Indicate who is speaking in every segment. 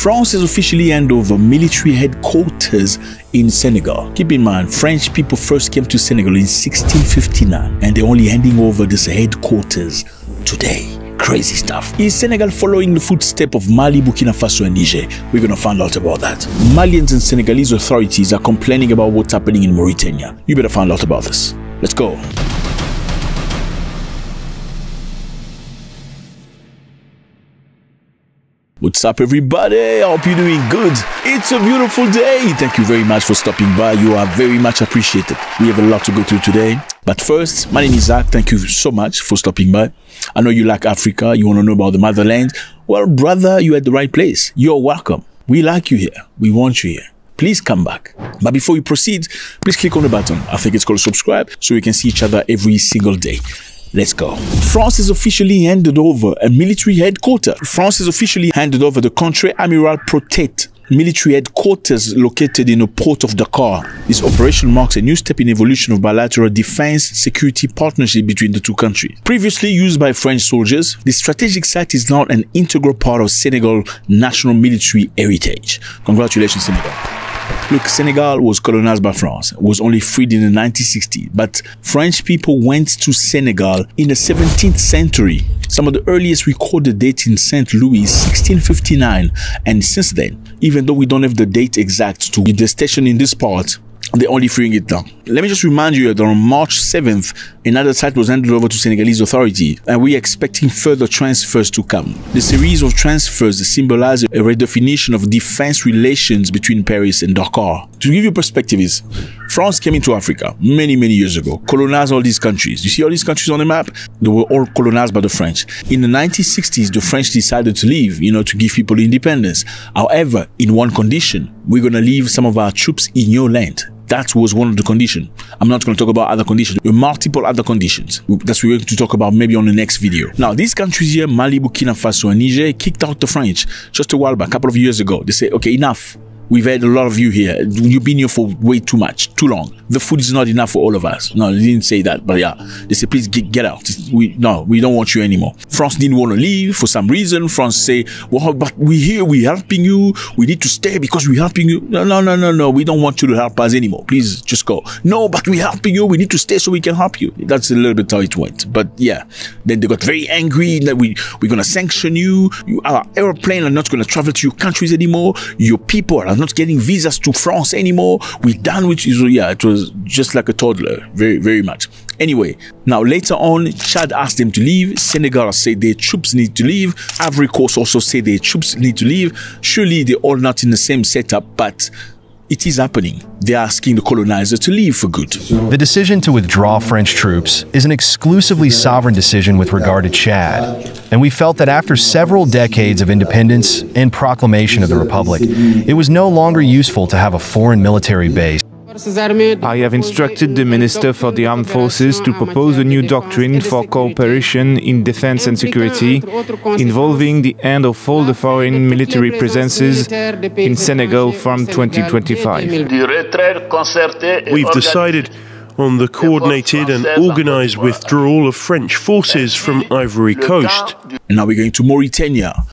Speaker 1: France has officially handed over military headquarters in Senegal. Keep in mind, French people first came to Senegal in 1659 and they're only handing over this headquarters today. Crazy stuff. Is Senegal following the footsteps of Mali, Burkina Faso and Niger? We're going to find out about that. Malians and Senegalese authorities are complaining about what's happening in Mauritania. You better find out about this. Let's go. What's up everybody? I hope you're doing good. It's a beautiful day. Thank you very much for stopping by. You are very much appreciated. We have a lot to go through today. But first, my name is Zach. Thank you so much for stopping by. I know you like Africa. You want to know about the motherland. Well, brother, you're at the right place. You're welcome. We like you here. We want you here. Please come back. But before we proceed, please click on the button. I think it's called subscribe so we can see each other every single day. Let's go. France has officially handed over a military headquarters. France has officially handed over the Country Amiral Protect military headquarters located in the port of Dakar. This operation marks a new step in evolution of bilateral defense security partnership between the two countries. Previously used by French soldiers, the strategic site is now an integral part of Senegal national military heritage. Congratulations, Senegal. Look, Senegal was colonized by France. It was only freed in the 1960s, but French people went to Senegal in the 17th century. Some of the earliest recorded dates in St. Louis, 1659, and since then, even though we don't have the date exact to the station in this part, they're only freeing it now. Let me just remind you that on March 7th, another site was handed over to Senegalese authority, and we're expecting further transfers to come. The series of transfers symbolize a redefinition of defense relations between Paris and Dakar. To give you perspective is, France came into Africa many years ago, colonized all these countries. You see all these countries on the map? They were all colonized by the French. In the 1960s, the French decided to leave, to give people independence. However, in one condition, we're going to leave some of our troops in your land. That was one of the conditions. I'm not going to talk about other conditions. There are multiple other conditions that we're going to talk about maybe on the next video. Now, these countries here, Mali, Burkina Faso and Niger, kicked out the French just a while back, a couple of years ago. They say, okay, enough. We've had a lot of you here. You've been here for way too long. The food is not enough for all of us. No, they didn't say that, but yeah. They said, please get out. We don't want you anymore. France didn't want to leave for some reason. France say, well, but we're here, we're helping you. We need to stay because we're helping you. No. We don't want you to help us anymore. Please just go. No, but we're helping you. We need to stay so we can help you. That's a little bit how it went. But yeah, then they got very angry that we're going to sanction you. Our airplane are not going to travel to your countries anymore. Your people are not getting visas to France anymore. We're done with you. So yeah, it was just like a toddler, very much. Anyway, now later on, Chad asked them to leave. Senegal said their troops need to leave. Ivory Coast also said their troops need to leave. Surely they're all not in the same setup, but it is happening. They're asking the colonizer to leave for good.
Speaker 2: The decision to withdraw French troops is an exclusively sovereign decision with regard to Chad, and we felt that after several decades of independence and proclamation of the Republic, it was no longer useful to have a foreign military base.
Speaker 3: I have instructed the Minister for the Armed Forces to propose a new doctrine for cooperation in defense and security, involving the end of all the foreign military presences in Senegal from 2025.
Speaker 4: We've decided on the coordinated and organized withdrawal of French forces from Ivory Coast.
Speaker 1: And now we're going to Mauritania.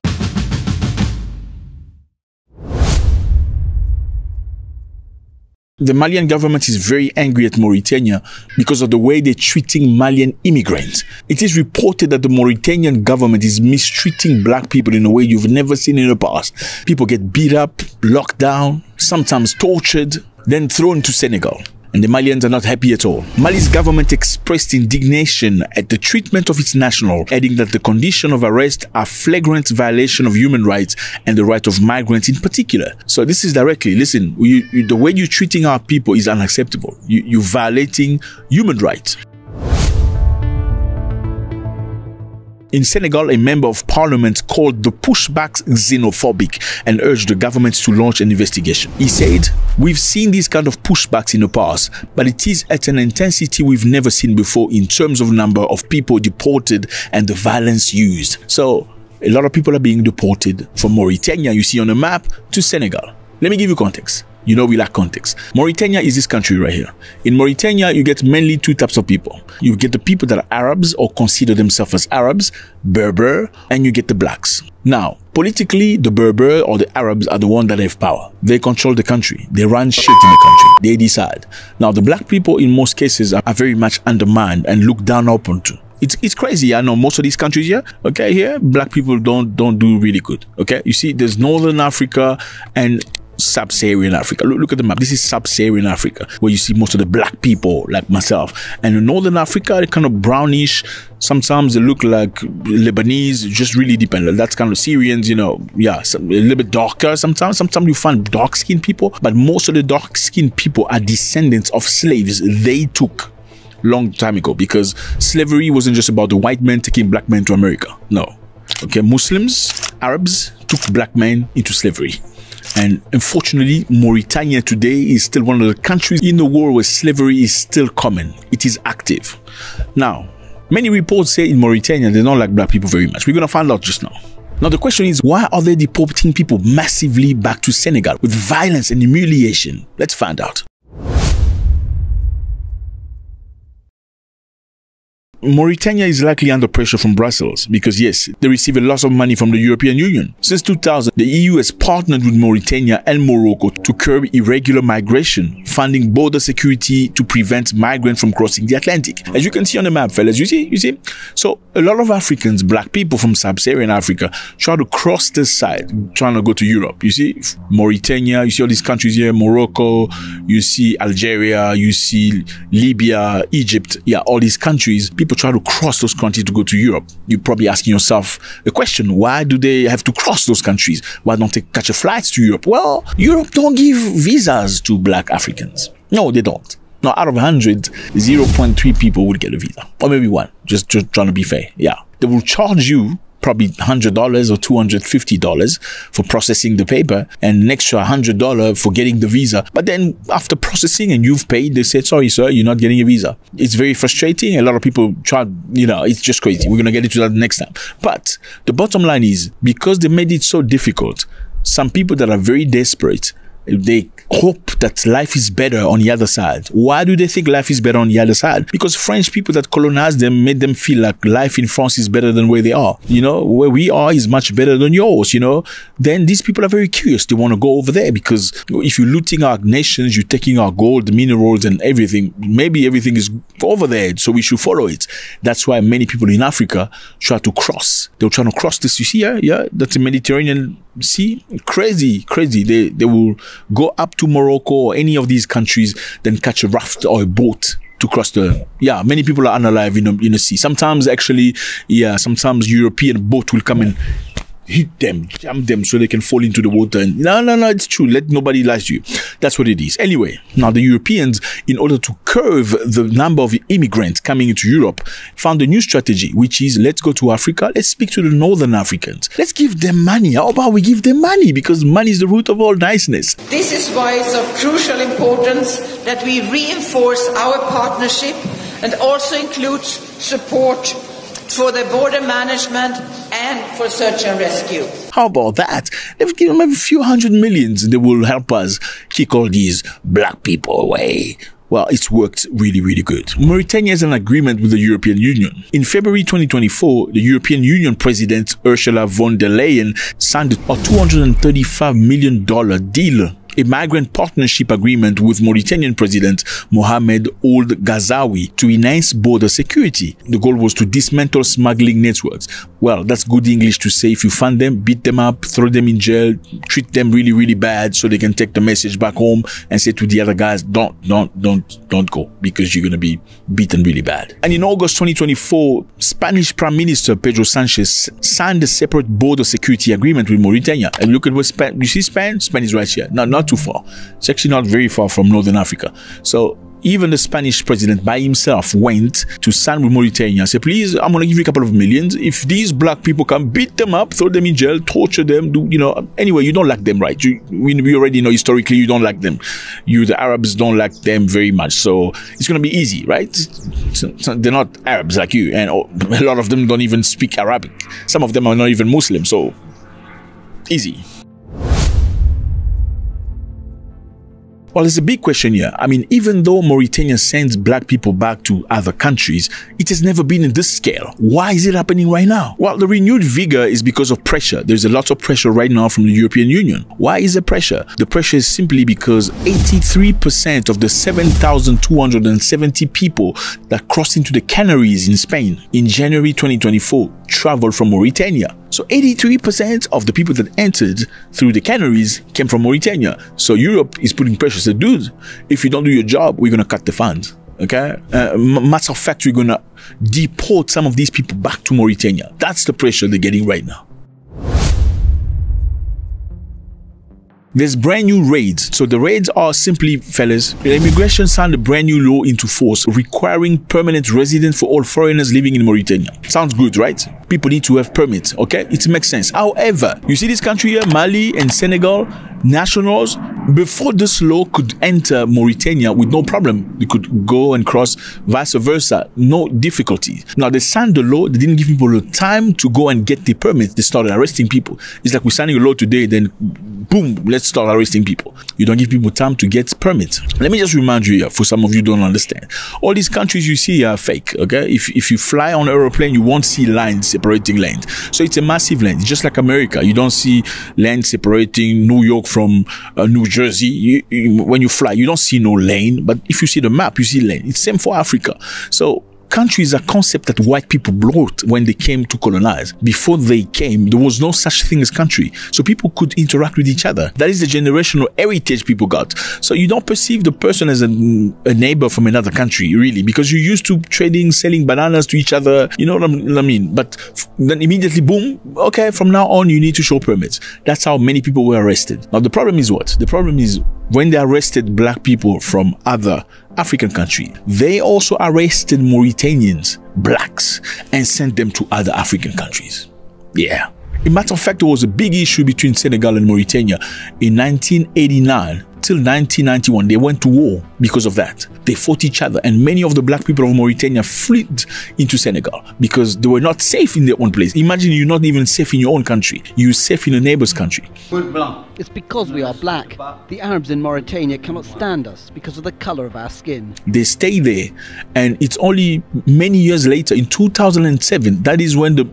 Speaker 1: The Malian government is very angry at Mauritania because of the way they're treating Malian immigrants. It is reported that the Mauritanian government is mistreating black people in a way you've never seen in the past. People get beat up, locked down, sometimes tortured, then thrown to Senegal. And the Malians are not happy at all. Mali's government expressed indignation at the treatment of its national, adding that the conditions of arrest are flagrant violation of human rights and the right of migrants in particular. So this is directly, listen, the way you're treating our people is unacceptable. You're violating human rights. In Senegal, a member of parliament called the pushbacks xenophobic and urged the government to launch an investigation. He said, "We've seen these kind of pushbacks in the past, but it is at an intensity we've never seen before in terms of number of people deported and the violence used." So, a lot of people are being deported from Mauritania, you see on the map, to Senegal. Let me give you context. You know we lack context. Mauritania is this country right here. In Mauritania, you get mainly two types of people. You get the people that are Arabs or consider themselves as Arabs, Berber, and you get the blacks. Now, politically, the Berber or the Arabs are the ones that have power. They control the country. They run shit in the country. They decide. Now, the black people in most cases are very much undermined and looked down upon to. It's crazy. I know most of these countries here, okay, here, black people don't do really good, okay? You see, there's Northern Africa and Sub-Saharan Africa. Look at the map. This is Sub-Saharan Africa, where you see most of the black people, like myself. And in Northern Africa, they're kind of brownish. Sometimes they look like Lebanese. It just really depends. That's kind of Syrians, you know. Yeah, a little bit darker sometimes. Sometimes you find dark-skinned people, but most of the dark-skinned people are descendants of slaves they took long time ago, because slavery wasn't just about the white men taking black men to America. No. Okay, Muslims, Arabs took black men into slavery. And unfortunately, Mauritania today is still one of the countries in the world where slavery is still common. It is active. Now, many reports say in Mauritania they don't like black people very much. We're going to find out just now. Now, the question is, why are they deporting people massively back to Senegal with violence and humiliation? Let's find out. Mauritania is likely under pressure from Brussels because, yes, they receive a lot of money from the European Union. Since 2000, the EU has partnered with Mauritania and Morocco to curb irregular migration, funding border security to prevent migrants from crossing the Atlantic. As you can see on the map, fellas, you see? So a lot of Africans, black people from Sub-Saharan Africa, try to cross this side, trying to go to Europe. You see, Mauritania, you see all these countries here, Morocco, you see Algeria, you see Libya, Egypt, yeah, all these countries. People try to cross those countries to go to Europe. You're probably asking yourself a question: why do they have to cross those countries? Why don't they catch a flight to Europe? Well, Europe don't give visas to black Africans. No, they don't. Now, out of 100, 0.3 people will get a visa, or maybe one. Just trying to be fair. Yeah, they will charge you probably $100 or $250 for processing the paper, and an extra $100 for getting the visa. But then after processing and you've paid, they said, sorry, sir, you're not getting a visa. It's very frustrating. A lot of people try, you know, it's just crazy. We're going to get into that next time. But the bottom line is, because they made it so difficult, some people that are very desperate, they hope that life is better on the other side. Why do they think life is better on the other side? Because French people that colonized them made them feel like life in France is better than where they are. You know, where we are is much better than yours, you know. Then these people are very curious. They want to go over there, because if you're looting our nations, you're taking our gold, minerals and everything, maybe everything is over there, so we should follow it. That's why many people in Africa try to cross. They're trying to cross this, you see, yeah, that's the Mediterranean Sea. Crazy. They will go up to Morocco or any of these countries, then catch a raft or a boat to cross the, yeah, many people are unalive in the sea. Sometimes actually, yeah, sometimes European boat will come and hit them, jam them so they can fall into the water. And no, it's true. Let nobody lie to you. That's what it is. Anyway, now the Europeans, in order to curb the number of immigrants coming into Europe, found a new strategy, which is, let's go to Africa. Let's speak to the Northern Africans. Let's give them money. How about we give them money? Because money is the root of all niceness.
Speaker 5: This is why it's of crucial importance that we reinforce our partnership and also includes support for the border management and for search and rescue.
Speaker 1: How about that? Let's give them a few hundred millions. They will help us kick all these black people away. Well, it's worked really, really good. Mauritania has an agreement with the European Union. In February 2024, the European Union President Ursula von der Leyen signed a $235 million deal, a migrant partnership agreement with Mauritanian President Mohamed Ould Ghazouani to enhance border security. The goal was to dismantle smuggling networks. Well, that's good English to say if you find them, beat them up, throw them in jail, treat them really, really bad so they can take the message back home and say to the other guys, don't go, because you're going to be beaten really bad. And in August 2024, Spanish Prime Minister Pedro Sanchez signed a separate border security agreement with Mauritania. And look at what Spain, you see Spain? Spain is right here. Not too far. It's actually not very far from Northern Africa. So even the Spanish president by himself went to sign with Mauritania and said, please, I'm going to give you a couple of millions. If these black people come, beat them up, throw them in jail, torture them, anyway, you don't like them, right? We already know historically you don't like them. The Arabs don't like them very much. So it's going to be easy, right? So they're not Arabs like you. And a lot of them don't even speak Arabic. Some of them are not even Muslim. So easy. Well, there's a big question here. I mean, even though Mauritania sends black people back to other countries, it has never been in this scale. Why is it happening right now? Well, the renewed vigor is because of pressure. There's a lot of pressure right now from the European Union. Why is there pressure? The pressure is simply because 83% of the 7,270 people that crossed into the Canaries in Spain in January 2024 traveled from Mauritania. So 83% of the people that entered through the Canaries came from Mauritania. So Europe is putting pressure. So, dude, if you don't do your job, we're going to cut the funds. Okay? Matter of fact, we're going to deport some of these people back to Mauritania. That's the pressure they're getting right now. There's brand new raids. So the raids are simply, fellas, the immigration signed a brand new law into force requiring permanent residence for all foreigners living in Mauritania. Sounds good, right? People need to have permits, okay? It makes sense. However, you see this country here, Mali and Senegal, nationals, before this law could enter Mauritania with no problem. They could go and cross, vice versa, no difficulty. Now, they signed the law, they didn't give people the time to go and get the permits. They started arresting people. It's like we're signing a law today, then boom, let's start arresting people. You don't give people time to get permits. Let me just remind you here, for some of you who don't understand. All these countries you see are fake, okay? If you fly on an aeroplane, you won't see lines separating lanes. So it's a massive lane. It's just like America. You don't see lanes separating New York from New Jersey. When you fly, you don't see no lane. But if you see the map, you see lane. It's same for Africa. So country is a concept that white people brought when they came to colonize. Before they came, there was no such thing as country. So people could interact with each other. That is the generational heritage people got. So you don't perceive the person as a neighbor from another country, really, because you're used to trading, selling bananas to each other. You know what I mean? But then immediately, boom, okay, from now on, you need to show permits. That's how many people were arrested. Now, the problem is what? The problem is when they arrested black people from other African countries, they also arrested Mauritanians, blacks, and sent them to other African countries. Yeah. A matter of fact, there was a big issue between Senegal and Mauritania in 1989 till 1991. They went to war because of that. They fought each other, and many of the black people of Mauritania fled into Senegal because they were not safe in their own place. Imagine you're not even safe in your own country. You're safe in a neighbor's country.
Speaker 6: It's because we are black. The Arabs in Mauritania cannot stand us because of the color of our skin.
Speaker 1: They stay there, and it's only many years later, in 2007, that is when the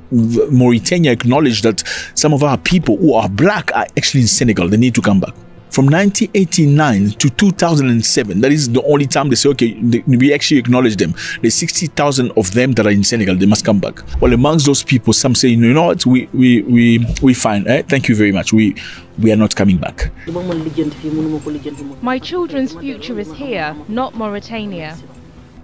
Speaker 1: Mauritania acknowledged that some of our people who are black are actually in Senegal. They need to come back. From 1989 to 2007, that is the only time they say, okay, we actually acknowledge them. There's 60,000 of them that are in Senegal. They must come back. Well, amongst those people, some say, you know what, we fine. Thank you very much. We are not coming back.
Speaker 7: My children's future is here, not Mauritania.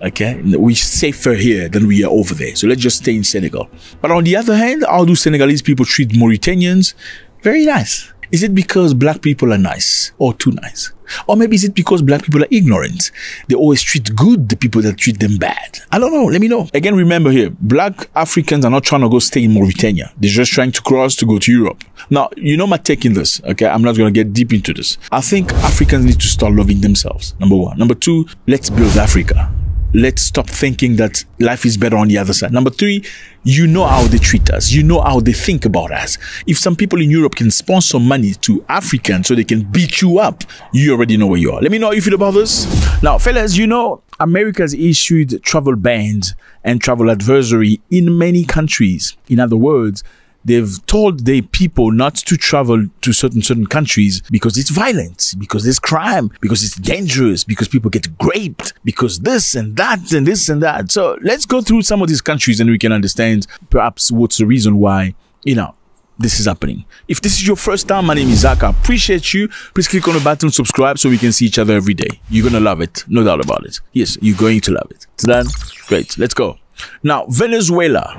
Speaker 1: Okay, we're safer here than we are over there. So let's just stay in Senegal. But on the other hand, how do Senegalese people treat Mauritanians? Very nice. Is it because black people are nice or too nice? Or maybe is it because black people are ignorant? They always treat good the people that treat them bad. I don't know. Let me know. Again, remember here, black Africans are not trying to go stay in Mauritania. They're just trying to cross to go to Europe. Now, you know my take in this, okay? I'm not going to get deep into this. I think Africans need to start loving themselves, number one. Number two, let's build Africa. Let's stop thinking that life is better on the other side. Number three, you know how they treat us. You know how they think about us. If some people in Europe can sponsor money to Africans so they can beat you up, you already know where you are. Let me know how you feel about this. Now, fellas, you know, America's issued travel bans and travel advisory in many countries. In other words, they've told their people not to travel to certain countries because it's violent, because there's crime, because it's dangerous, because people get raped, because this and that and this and that. So let's go through some of these countries and we can understand perhaps what's the reason why, you know, this is happening. If this is your first time, my name is Zach. I appreciate you. Please click on the button, subscribe so we can see each other every day. You're going to love it. No doubt about it. Yes, you're going to love it. It's done? Great. Let's go. Now, Venezuela.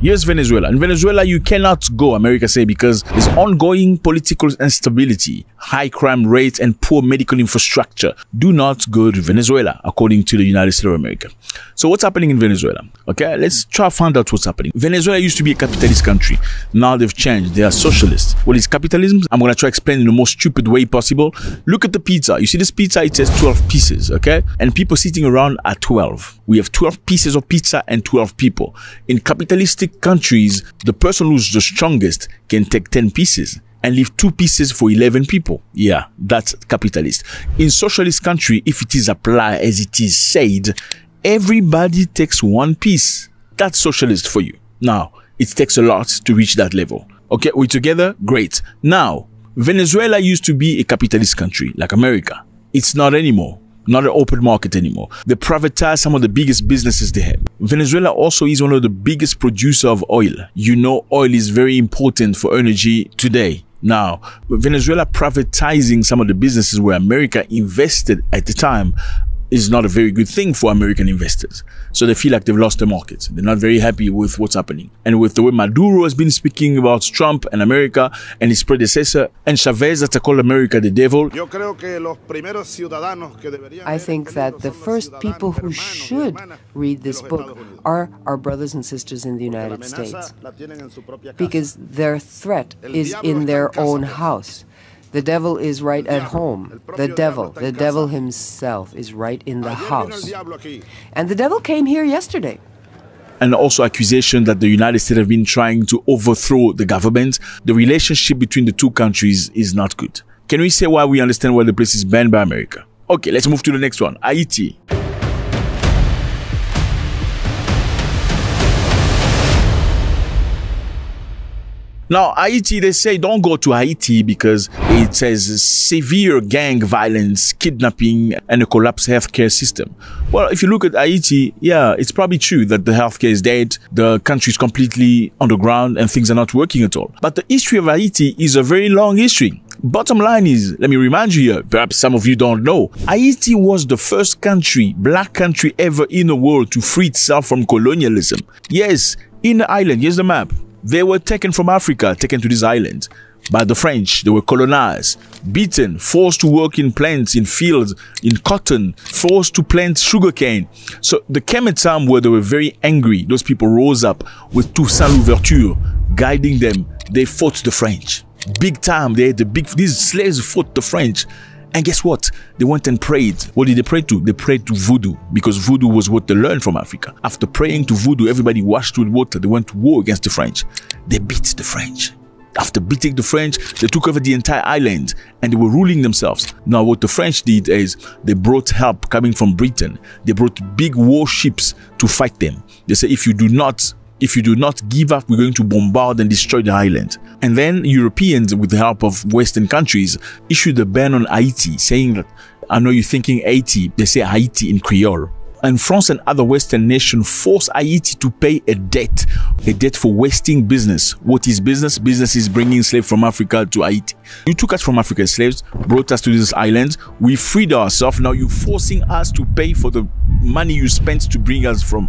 Speaker 1: Here's Venezuela. In Venezuela, you cannot go, America say, because there's ongoing political instability, high crime rates, and poor medical infrastructure. Do not go to Venezuela, according to the United States of America. So what's happening in Venezuela? Okay, let's try to find out what's happening. Venezuela used to be a capitalist country. Now they've changed. They are socialists. What is capitalism? I'm going to try to explain in the most stupid way possible. Look at the pizza. You see this pizza? It says 12 pieces, okay? And people sitting around are 12. We have 12 pieces of pizza and 12 people. In capitalistic big countries, the person who's the strongest can take 10 pieces and leave 2 pieces for 11 people. Yeah, that's capitalist. In socialist country, if it is applied as it is said, everybody takes 1 piece. That's socialist for you. Now, it takes a lot to reach that level. Okay, we together? Great. Now, Venezuela used to be a capitalist country, like America. It's not anymore. Not an open market anymore. They privatize some of the biggest businesses they have. Venezuela also is one of the biggest producer of oil. You know, oil is very important for energy today. Now, Venezuela privatizing some of the businesses where America invested at the time is not a very good thing for American investors. So they feel like they've lost the market. They're not very happy with what's happening. And with the way Maduro has been speaking about Trump and America and his predecessor, and Chavez that called America the devil.
Speaker 8: I think that the first people who should read this book are our brothers and sisters in the United States, because their threat is in their own house. The devil is right at home. The devil himself is right in the house. And the devil came here yesterday.
Speaker 1: And also accusation that the United States have been trying to overthrow the government. The relationship between the two countries is not good. Can we say why we understand why the place is banned by America? Okay, let's move to the next one. Haiti. Now, Haiti, they say don't go to Haiti because it says severe gang violence, kidnapping, and a collapsed healthcare system. Well, if you look at Haiti, yeah, it's probably true that the healthcare is dead, the country is completely underground, and things are not working at all. But the history of Haiti is a very long history. Bottom line is, let me remind you here, perhaps some of you don't know, Haiti was the first country, black country ever in the world to free itself from colonialism. Yes, in the island, here's the map. They were taken from Africa, taken to this island by the French. They were colonized, beaten, forced to work in plants, in fields, in cotton, forced to plant sugarcane. So there came a time where they were very angry. Those people rose up with Toussaint Louverture guiding them. They fought the French. Big time. These slaves fought the French. And guess what? They went and prayed. What did they pray to? They prayed to voodoo, because voodoo was what they learned from Africa. After praying to voodoo, everybody washed with water. They went to war against the French. They beat the French. After beating the French, they took over the entire island and they were ruling themselves. Now, what the French did is they brought help coming from Britain. They brought big warships to fight them. They said, if you do not give up, we're going to bombard and destroy the island. And then Europeans, with the help of Western countries, issued a ban on Haiti, saying that, I know you're thinking Haiti, they say Haiti in Creole. And France and other Western nations forced Haiti to pay a debt for wasting business. What is business? Business is bringing slaves from Africa to Haiti. You took us from Africa as slaves, brought us to this island, we freed ourselves, now you're forcing us to pay for the money you spent to bring us from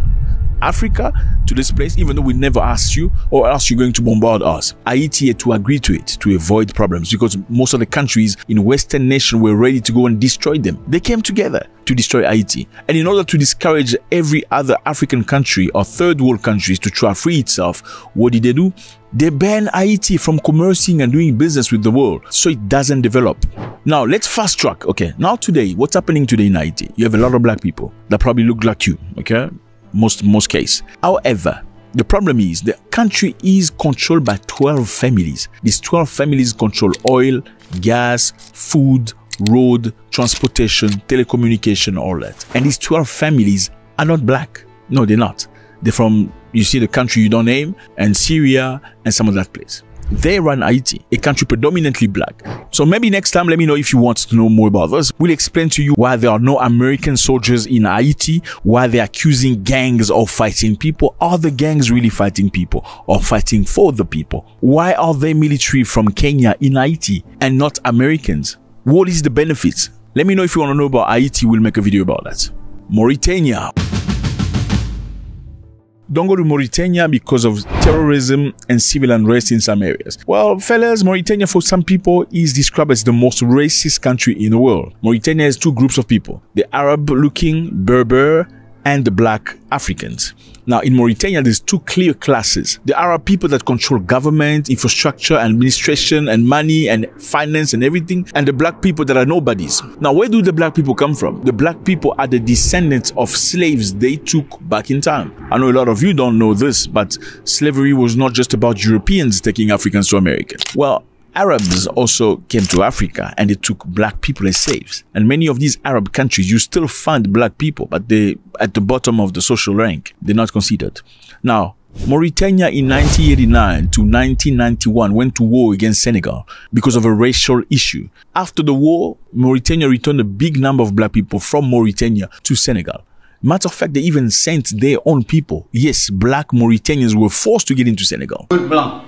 Speaker 1: Africa to this place, even though we never asked you, or else you're going to bombard us. Haiti had to agree to it to avoid problems, because most of the countries in Western nations were ready to go and destroy them. They came together to destroy Haiti. And in order to discourage every other African country or third world countries to try to free itself, what did they do? They banned Haiti from commercing and doing business with the world, so it doesn't develop. Now, let's fast track. Okay, now today, what's happening today in Haiti? You have a lot of black people that probably look like you, okay? Most case. However, the problem is the country is controlled by 12 families. These 12 families control oil, gas, food, road, transportation, telecommunication, all that. And these 12 families are not black. No, they're not. They're from, you see, the country you don't name, and Syria, and some of that place. They run Haiti, a country predominantly black. So maybe next time, let me know if you want to know more about this. We'll explain to you why there are no American soldiers in Haiti, why they're accusing gangs of fighting people. Are the gangs really fighting people or fighting for the people? Why are they military from Kenya in Haiti and not Americans? What is the benefits? Let me know if you want to know about Haiti. We'll make a video about that. Mauritania. Don't go to Mauritania because of terrorism and civil unrest in some areas. Well, fellas, Mauritania for some people is described as the most racist country in the world. Mauritania has two groups of people. The Arab-looking Berber and the black Africans. Now, in Mauritania, there's two clear classes. There are people that control government, infrastructure, administration, and money, and finance, and everything, and the black people that are nobodies. Now, where do the black people come from? The black people are the descendants of slaves they took back in time. I know a lot of you don't know this, but slavery was not just about Europeans taking Africans to America. Well, Arabs also came to Africa and they took black people as slaves. And many of these Arab countries, you still find black people, but they at the bottom of the social rank. They're not considered. Now, Mauritania in 1989 to 1991 went to war against Senegal because of a racial issue. After the war, Mauritania returned a big number of black people from Mauritania to Senegal. Matter of fact, they even sent their own people. Yes, black Mauritanians were forced to get into Senegal.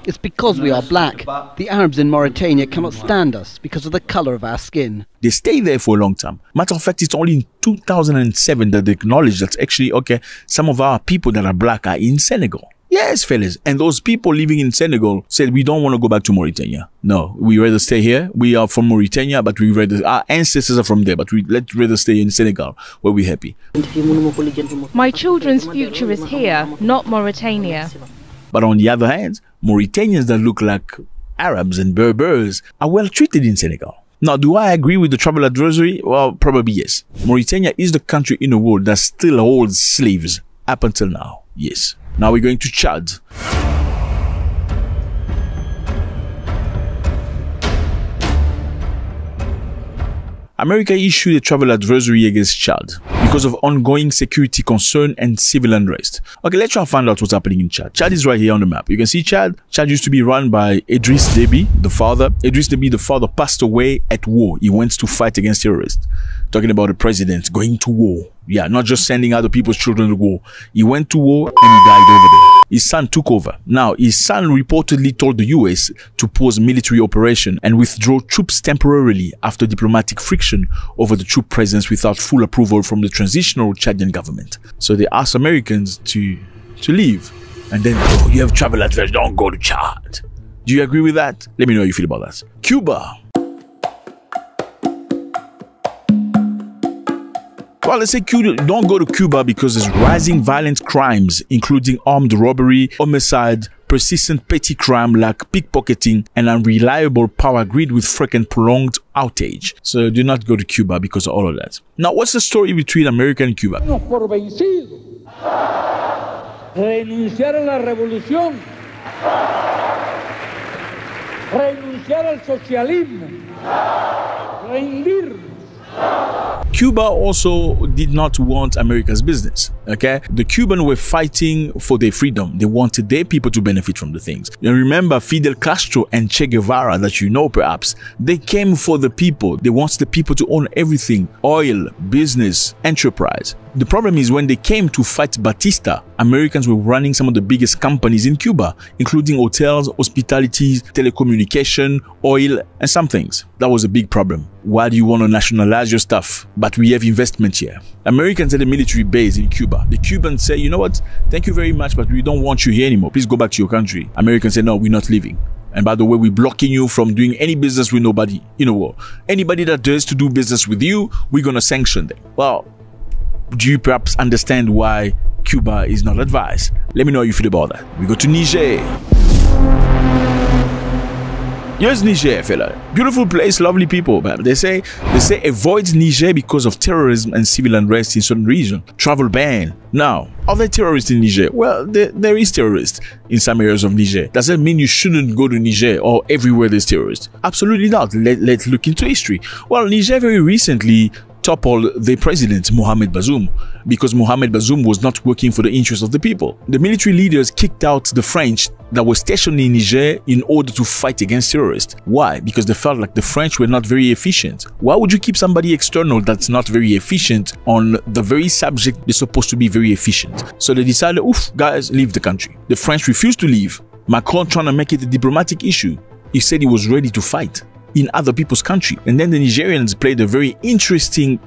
Speaker 6: It's because we are black. The Arabs in Mauritania cannot stand us because of the color of our skin.
Speaker 1: They stayed there for a long time. Matter of fact, it's only in 2007 that they acknowledged that actually, okay, some of our people that are black are in Senegal. Yes, fellas. And those people living in Senegal said, we don't want to go back to Mauritania. No, we rather stay here. We are from Mauritania, but our ancestors are from there, but let's rather stay in Senegal, where we're happy.
Speaker 7: My children's future is here, not Mauritania.
Speaker 1: But on the other hand, Mauritanians that look like Arabs and Berbers are well treated in Senegal. Now, do I agree with the travel advisory? Well, probably yes. Mauritania is the country in the world that still holds slaves up until now. Yes. Now we're going to Chad. America issued a travel advisory against Chad because of ongoing security concern and civil unrest. Okay, let's try to find out what's happening in Chad. Chad is right here on the map. You can see Chad. Chad used to be run by Idriss Déby, the father. Idriss Déby, the father, passed away at war. He went to fight against terrorists. Talking about the president going to war. Yeah, not just sending other people's children to war. He went to war and he died over there. His son took over. Now, his son reportedly told the US to pause military operation and withdraw troops temporarily after diplomatic friction over the troop presence without full approval from the transitional Chadian government. So they asked Americans to leave. And then, oh, you have travel advice, don't go to Chad. Do you agree with that? Let me know how you feel about that. Cuba. Well, let's say don't go to Cuba because there's rising violent crimes, including armed robbery, homicide, persistent petty crime like pickpocketing, and unreliable power grid with frequent prolonged outage. So do not go to Cuba because of all of that. Now, what's the story between America and Cuba?
Speaker 9: Renunciar a la revolución, renunciar al socialismo, rendirnos.
Speaker 1: Cuba also did not want America's business, okay? The Cubans were fighting for their freedom. They wanted their people to benefit from the things. You remember Fidel Castro and Che Guevara that you know perhaps. They came for the people. They wanted the people to own everything. Oil, business, enterprise. The problem is when they came to fight Batista, Americans were running some of the biggest companies in Cuba, including hotels, hospitality, telecommunication, oil, and some things. That was a big problem. Why do you want to nationalize your stuff? But we have investment here. Americans had a military base in Cuba. The Cubans say, you know what? Thank you very much, but we don't want you here anymore. Please go back to your country. Americans say, no, we're not leaving. And by the way, we're blocking you from doing any business with nobody in the world. Anybody that dares to do business with you, we're going to sanction them. Well, do you perhaps understand why Cuba is not advised? Let me know how you feel about that. We go to Niger. Here's Niger, fella. Beautiful place, lovely people. But they say avoid Niger because of terrorism and civil unrest in certain regions. Travel ban. Now, are there terrorists in Niger? Well, there is terrorists in some areas of Niger. Does that mean you shouldn't go to Niger or everywhere there's terrorists? Absolutely not. Let's look into history. Well, Niger very recently toppled the president, Mohamed Bazoum, because Mohamed Bazoum was not working for the interests of the people. The military leaders kicked out the French that were stationed in Niger in order to fight against terrorists. Why? Because they felt like the French were not very efficient. Why would you keep somebody external that's not very efficient on the very subject they're supposed to be very efficient? So they decided, oof, guys, leave the country. The French refused to leave. Macron trying to make it a diplomatic issue. He said he was ready to fight. in other people's country. And then the Nigerians played a very interesting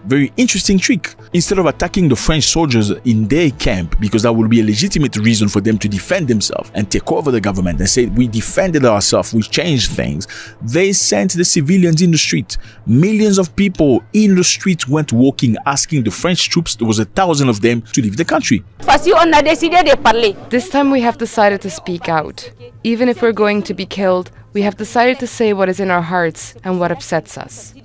Speaker 1: trick. Instead of attacking the French soldiers in their camp, because that would be a legitimate reason for them to defend themselves and take over the government and say, we defended ourselves, we changed things, they sent the civilians in the street. Millions of people in the street went walking, asking the French troops, there was 1,000 of them, to leave the country.
Speaker 10: This time we have decided to speak out. Even if we're going to be killed, we have decided to say what is in our hearts and what upsets us.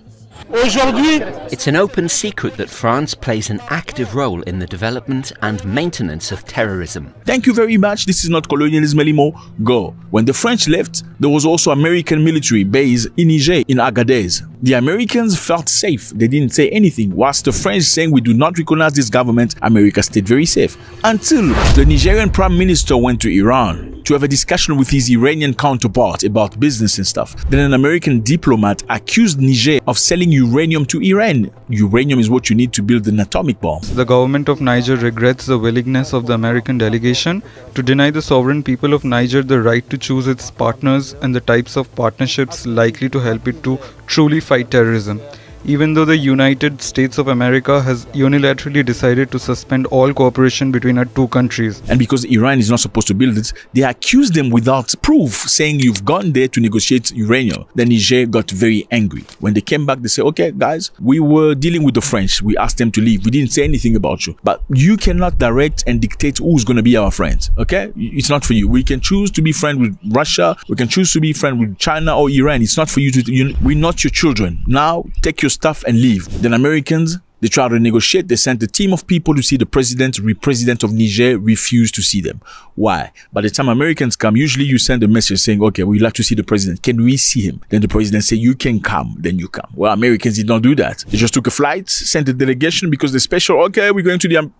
Speaker 11: It's an open secret that France plays an active role in the development and maintenance of terrorism.
Speaker 1: Thank you very much. This is not colonialism anymore. Go. When the French left, there was also American military base in Niger, in Agadez. The Americans felt safe. They didn't say anything. Whilst the French saying we do not recognize this government, America stayed very safe. Until the Nigerian Prime Minister went to Iran to have a discussion with his Iranian counterpart about business and stuff. Then an American diplomat accused Niger of selling uranium to Iran. Uranium is what you need to build an atomic bomb.
Speaker 12: The government of Niger regrets the willingness of the American delegation to deny the sovereign people of Niger the right to choose its partners and the types of partnerships likely to help it to truly fight terrorism. Even though the United States of America has unilaterally decided to suspend all cooperation between our two countries.
Speaker 1: And because Iran is not supposed to build it, they accused them without proof, saying you've gone there to negotiate uranium. Then Niger got very angry. When they came back, they said, okay, guys, we were dealing with the French. We asked them to leave. We didn't say anything about you. But you cannot direct and dictate who's going to be our friends, okay? It's not for you. We can choose to be friends with Russia. We can choose to be friends with China or Iran. It's not for you to... we're not your children. Now, take your stuff and leave. Then Americans, they tried to negotiate. They sent a team of people to see the president. The president of Niger refused to see them. Why? By the time Americans come, usually you send a message saying, okay, we'd like to see the president. Can we see him? Then the president say, you can come. Then you come. Well, Americans did not do that. They just took a flight, sent a delegation because they're special. Okay, we're going to the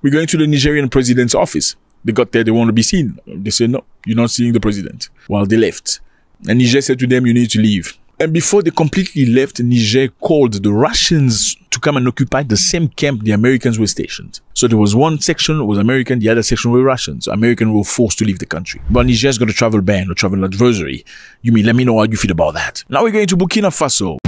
Speaker 1: Nigerian president's office. They got there, they want to be seen. They said, no, you're not seeing the president. Well, they left. And Niger said to them, you need to leave. And before they completely left, Niger called the Russians to come and occupy the same camp the Americans were stationed. So there was one section was American, the other section were Russians. Americans were forced to leave the country. But Niger's got a travel ban or travel advisory. You mean, let me know how you feel about that. Now we're going to Burkina Faso.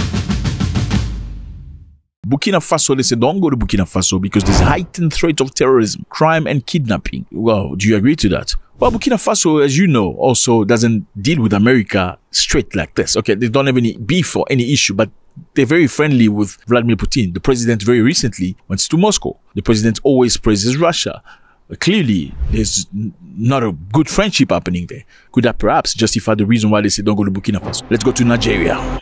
Speaker 1: Burkina Faso, they said, don't go to Burkina Faso because there's a heightened threat of terrorism, crime and kidnapping. Well, do you agree to that? Well, Burkina Faso, as you know, also doesn't deal with America straight like this. Okay, they don't have any beef or any issue, but they're very friendly with Vladimir Putin. The president very recently went to Moscow. The president always praises Russia. Clearly, there's not a good friendship happening there. Could that perhaps justify the reason why they say don't go to Burkina Faso? Let's go to Nigeria.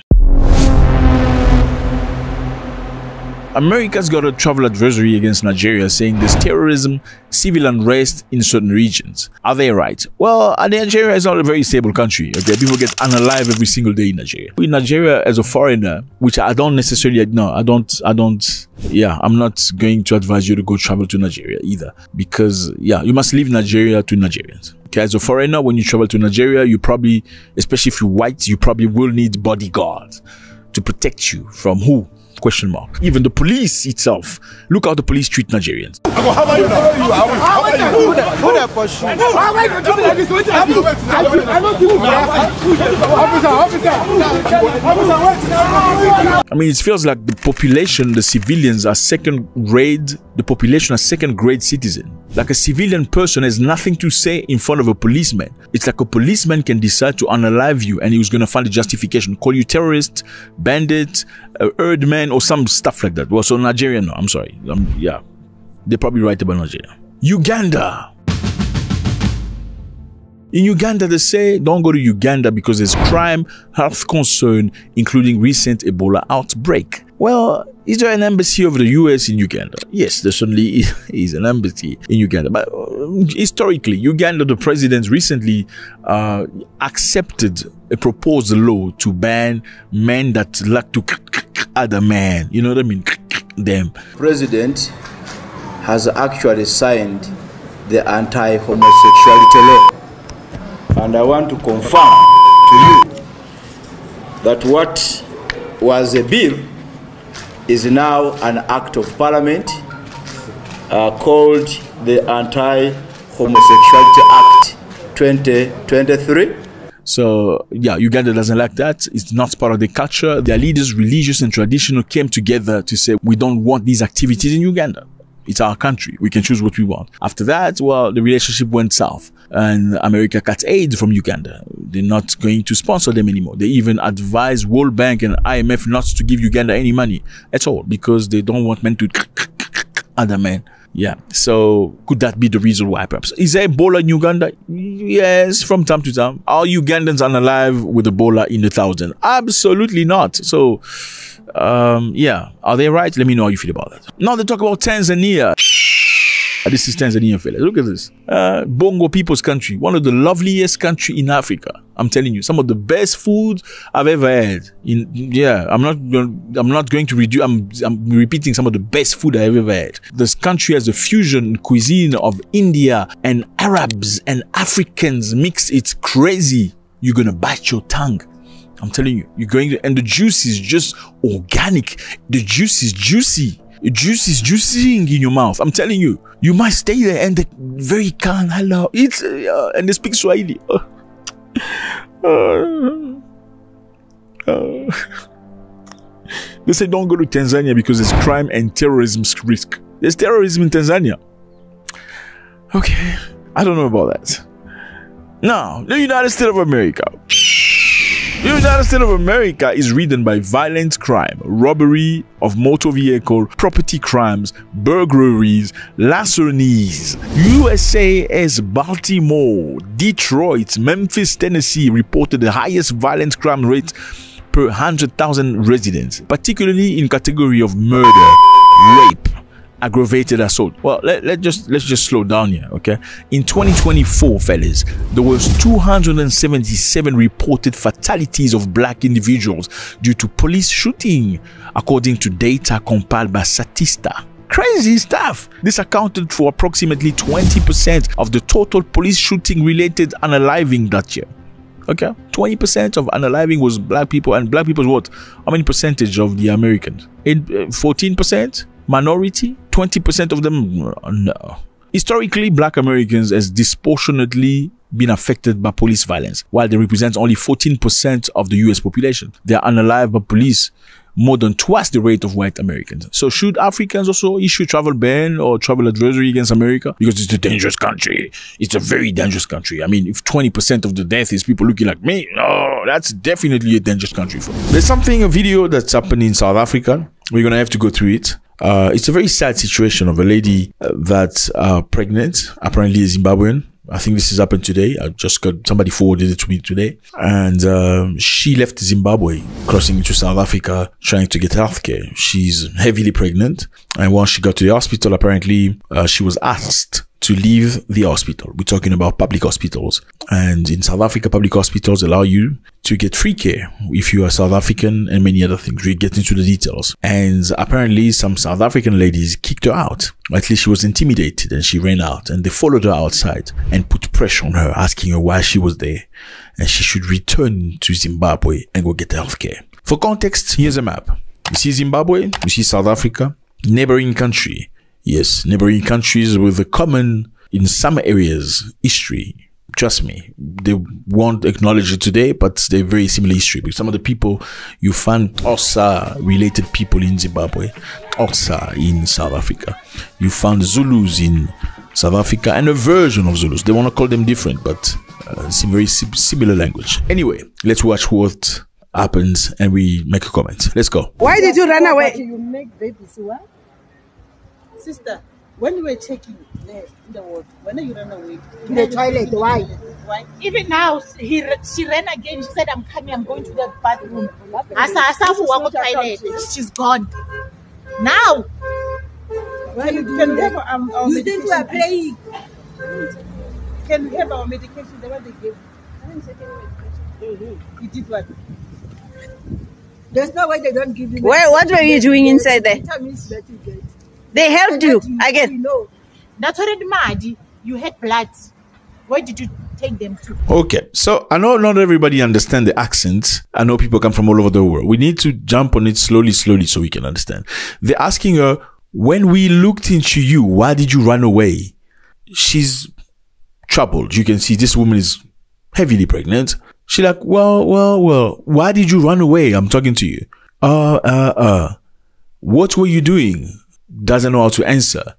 Speaker 1: America's got a travel advisory against Nigeria saying there's terrorism, civil unrest in certain regions. Are they right? Well, Nigeria is not a very stable country. Okay, people get unalive every single day in Nigeria. In Nigeria, as a foreigner, which I don't necessarily, no, I'm not going to advise you to go travel to Nigeria either. Because, yeah, you must leave Nigeria to Nigerians. Okay, as a foreigner, when you travel to Nigeria, you probably, especially if you're white, you probably will need bodyguards to protect you from who? Question mark. Even the police itself. Look how the police treat Nigerians. I mean, it feels like the population, the civilians are the population are second-grade citizens. Like a civilian person has nothing to say in front of a policeman. It's like a policeman can decide to unalive you and he was going to find a justification. Call you terrorist, bandit, herdman or some stuff like that. Well, so Nigeria, no, I'm sorry. Yeah, they're probably right about Nigeria. Uganda. In Uganda, they say don't go to Uganda because there's crime, health concern, including recent Ebola outbreak. Well, is there an embassy of the US in Uganda? Yes, there certainly is an embassy in Uganda. But historically, Uganda, the president recently accepted a proposed law to ban men that like to other men. You know what I mean? Them.
Speaker 13: President has actually signed the anti-homosexuality law. And I want to confirm to you that what was a bill is now an act of parliament called the Anti-Homosexuality Act 2023.
Speaker 1: So yeah, Uganda doesn't like that. It's not part of the culture. Their leaders, religious and traditional, came together to say, we don't want these activities in Uganda. It's our country. We can choose what we want. After that, well, the relationship went south and America cut aid from Uganda. They're not going to sponsor them anymore. They even advise World Bank and IMF not to give Uganda any money at all because they don't want men to other men. Yeah. So could that be the reason why perhaps? Is there Ebola in Uganda? Yes, from time to time. Are Ugandans unalive with Ebola in the 1,000? Absolutely not. So yeah, are they right? Let me know how you feel about that. Now they talk about Tanzania. This is Tanzania, fellas. Look at this. Bongo people's country. One of the loveliest country in Africa. I'm telling you, some of the best food I've ever had. I'm not going to reduce. I'm repeating some of the best food I've ever had. This country has a fusion cuisine of India and Arabs and Africans mixed. It's crazy. You're gonna bite your tongue. I'm telling you, you're going to, and the juice is just organic. The juice is juicy. The juice is juicing in your mouth. I'm telling you, you might stay there and they're very calm. Hello, it's and they speak Swahili. They say don't go to Tanzania because there's crime and terrorism risk. There's terrorism in Tanzania. Okay, I don't know about that. Now, the United States of America. The United States of America is ridden by violent crime, robbery of motor vehicle, property crimes, burglaries, larcenies. USA as Baltimore, Detroit, Memphis, Tennessee reported the highest violent crime rate per 100,000 residents, particularly in category of murder, rape, aggravated assault. Well, let's just slow down here, okay? In 2024, fellas, there was 277 reported fatalities of black individuals due to police shooting, according to data compiled by Statista. Crazy stuff. This accounted for approximately 20% of the total police shooting related unaliving that year. Okay, 20% of unaliving was black people, and black people what? How many percentage of the Americans? 14%? Minority? 20% of them? No. Historically, black Americans has disproportionately been affected by police violence, while they represent only 14% of the US population. They are unalived by police more than twice the rate of white Americans. So should Africans also issue travel ban or travel advisory against America? Because it's a dangerous country. It's a very dangerous country. I mean, if 20% of the death is people looking like me, oh, that's definitely a dangerous country for me. There's a video that's happening in South Africa. We're going to have to go through it. It's a very sad situation of a lady that's pregnant, apparently a Zimbabwean. I think this has happened today. I just got somebody forwarded it to me today. And she left Zimbabwe, crossing into South Africa, trying to get healthcare. She's heavily pregnant. And once she got to the hospital, apparently she was asked to leave the hospital. We're talking about public hospitals. And in South Africa, public hospitals allow you to get free care if you are South African and many other things. We get into the details. And apparently some South African ladies kicked her out. Or at least she was intimidated and she ran out, and they followed her outside and put pressure on her, asking her why she was there and she should return to Zimbabwe and go get healthcare. For context, here's a map. You see Zimbabwe, you see South Africa, neighboring country. Yes, neighboring countries with a common, in some areas, history. Trust me, they won't acknowledge it today, but they're very similar history. Because some of the people, you find Xhosa-related people in Zimbabwe, Xhosa in South Africa. You found Zulus in South Africa, and a version of Zulus. They want to call them different, but very similar language. Anyway, let's watch what happens and we make a comment. Let's go.
Speaker 14: Why did you run away?
Speaker 15: You make babies what? Sister, when you were checking in the water, when you ran away?
Speaker 14: In the toilet, why?
Speaker 15: Why? Even now, she ran again. She said, I'm coming, I'm going to the bathroom. Toilet. She's gone. Now,
Speaker 14: well,
Speaker 15: can we have our
Speaker 14: you think we are playing?
Speaker 15: Can we have our medication? The one they gave? You did what?
Speaker 14: There's no way they don't give you.
Speaker 16: Well, what were you doing inside there?
Speaker 14: Vitamins that you get.
Speaker 16: They helped you again.
Speaker 14: No.
Speaker 15: That's already mad. You had blood. Where did you take them to?
Speaker 1: Okay, so I know not everybody understands the accent. I know people come from all over the world. We need to jump on it slowly so we can understand. They're asking her, when we looked into you, why did you run away? She's troubled. You can see this woman is heavily pregnant. She like, well, why did you run away? I'm talking to you. What were you doing? Doesn't know how to answer.